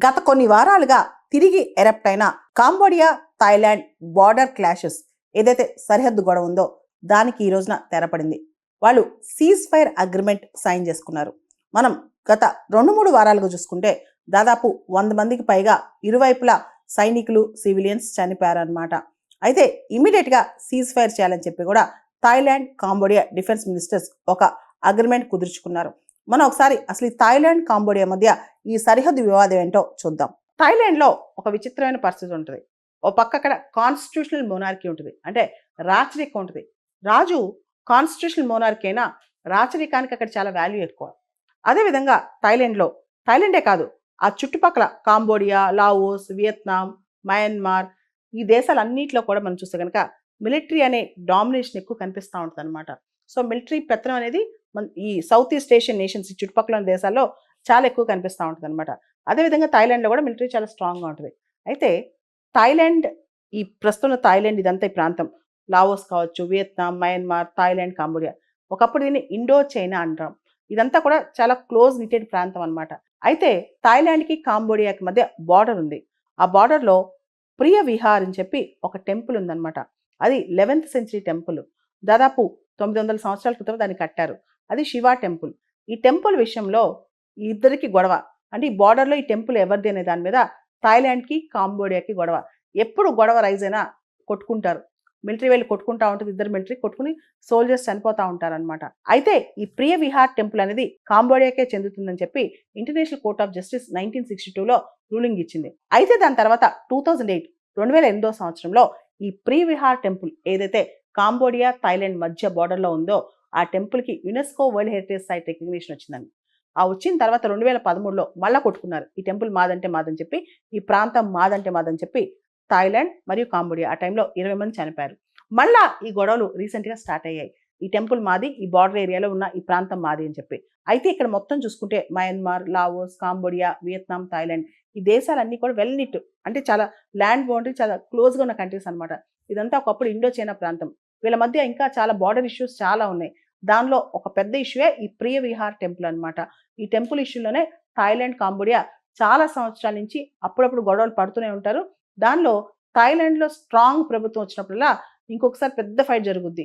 గత కొన్ని వారాలుగా తిరిగి ఎరప్ట్ అయిన కాంబోడియా థాయిలాండ్ బార్డర్ క్లాషెస్ ఏదైతే సరిహద్దు గొడవ ఉందో దానికి ఈ రోజున తెరపడింది. వాళ్ళు సీజ్ ఫైర్ అగ్రిమెంట్ సైన్ చేసుకున్నారు. మనం గత 2-3 వారాలుగా చూసుకుంటే దాదాపు 100 మందికి పైగా ఇరువైపులా సైనికులు సివిలియన్స్ చనిపోయారన్నమాట. అయితే ఇమీడియట్గా సీజ్ ఫైర్ చేయాలని చెప్పి కూడా థాయిలాండ్ కాంబోడియా డిఫెన్స్ మినిస్టర్స్ ఒక అగ్రిమెంట్ కుదుర్చుకున్నారు. మనం ఒకసారి అసలు ఈ థాయిలాండ్ కాంబోడియా మధ్య ఈ సరిహద్దు వివాదం ఏంటో చూద్దాం. థాయిలాండ్లో ఒక విచిత్రమైన పరిస్థితి ఉంటుంది. ఓ పక్క అక్కడ కాన్స్టిట్యూషనల్ మోనార్కీ ఉంటుంది, అంటే రాచరికం ఉంటుంది. రాజు కాన్స్టిట్యూషనల్ మోనార్కీ అయినా రాచరికానికి అక్కడ చాలా వాల్యూ ఎక్కువ. అదేవిధంగా థాయిలాండే కాదు, ఆ చుట్టుపక్కల కాంబోడియా, లావోస్, వియత్నాం, మయన్మార్ ఈ దేశాలన్నింటిలో కూడా మనం చూస్తే కనుక మిలిటరీ అనే డామినేషన్ ఎక్కువ కనిపిస్తూ ఉంటుంది అనమాట. సో మిలిటరీ పెత్తనం అనేది ఈ సౌత్ ఈస్ట్ ఏషియన్ నేషన్స్ ఈ చుట్టుపక్కల దేశాల్లో చాలా ఎక్కువ కనిపిస్తూ ఉంటుంది అనమాట. అదేవిధంగా థాయిలాండ్లో కూడా మిలిటరీ చాలా స్ట్రాంగ్గా ఉంటుంది. అయితే థాయిలాండ్ ఈ ప్రస్తుతం థాయిలాండ్ ఇదంతా ఈ ప్రాంతం లావోస్ కావచ్చు, వియత్నాం, మయన్మార్, థాయిలాండ్, కాంబోడియా, ఒకప్పుడు దీన్ని ఇండో చైనా అంటాం. ఇదంతా కూడా చాలా క్లోజ్ నిటెడ్ ప్రాంతం అనమాట. అయితే థాయిలాండ్కి కాంబోడియాకి మధ్య బార్డర్ ఉంది. ఆ బార్డర్లో ప్రియ విహార్ అని చెప్పి ఒక టెంపుల్ ఉందన్నమాట. అది 11th సెంచరీ టెంపుల్. దాదాపు 900 సంవత్సరాల క్రితం దాన్ని కట్టారు. అది శివ టెంపుల్. ఈ టెంపుల్ విషయంలో ఇద్దరికి గొడవ. అంటే ఈ బార్డర్లో ఈ టెంపుల్ ఎవరిది అనే దాని మీద థాయిలాండ్కి కాంబోడియాకి గొడవ. ఎప్పుడు గొడవ రైజ్ అయినా కొట్టుకుంటారు. మిలిటరీ వెళ్ళి కొట్టుకుంటా ఉంటుంది, ఇద్దరు మిలిటరీ కొట్టుకుని సోల్జర్స్ చనిపోతూ ఉంటారనమాట. అయితే ఈ ప్రియ విహార్ టెంపుల్ అనేది కాంబోడియాకే చెందుతుందని చెప్పి ఇంటర్నేషనల్ కోర్ట్ ఆఫ్ జస్టిస్ 1962లో రూలింగ్ ఇచ్చింది. అయితే దాని తర్వాత 2008 సంవత్సరంలో ఈ ప్రియ విహార్ టెంపుల్ ఏదైతే కాంబోడియా థాయిలాండ్ మధ్య బార్డర్లో ఉందో ఆ టెంపుల్కి UNESCO world heritage site recognition వచ్చిందండి. ఆ వచ్చిన తర్వాత 2013లో మళ్ళీ కొట్టుకున్నారు. ఈ టెంపుల్ మాదంటే మాదని చెప్పి, ఈ ప్రాంతం మాదంటే మాదని చెప్పి థాయిలాండ్ మరియు కాంబోడియా ఆ టైంలో 20 మంది చనిపోయారు. మళ్ళా ఈ గొడవలు రీసెంట్గా స్టార్ట్ అయ్యాయి. ఈ టెంపుల్ మాది, ఈ బార్డర్ ఏరియాలో ఉన్న ఈ ప్రాంతం మాది అని చెప్పి. అయితే ఇక్కడ మొత్తం చూసుకుంటే Myanmar, Laos, Cambodia, Vietnam, Thailand ఈ దేశాలన్నీ కూడా వెల్ నిట్, అంటే చాలా ల్యాండ్ బౌండరీ చాలా క్లోజ్గా ఉన్న కంట్రీస్ అనమాట. ఇదంతా ఒకప్పుడు ఇండో చైనా ప్రాంతం. వీళ్ళ మధ్య ఇంకా చాలా బార్డర్ ఇష్యూస్ చాలా ఉన్నాయి. దానిలో ఒక పెద్ద ఇష్యూయే ఈ ప్రియ విహార్ టెంపుల్ అనమాట. ఈ టెంపుల్ ఇష్యూలోనే థాయిలాండ్, కాంబోడియా చాలా సంవత్సరాల నుంచి అప్పుడప్పుడు గొడవలు పడుతూనే ఉంటారు. దానిలో థాయిలాండ్లో స్ట్రాంగ్ ప్రభుత్వం వచ్చినప్పుడల్లా ఇంకొకసారి పెద్ద ఫైట్ జరుగుద్ది.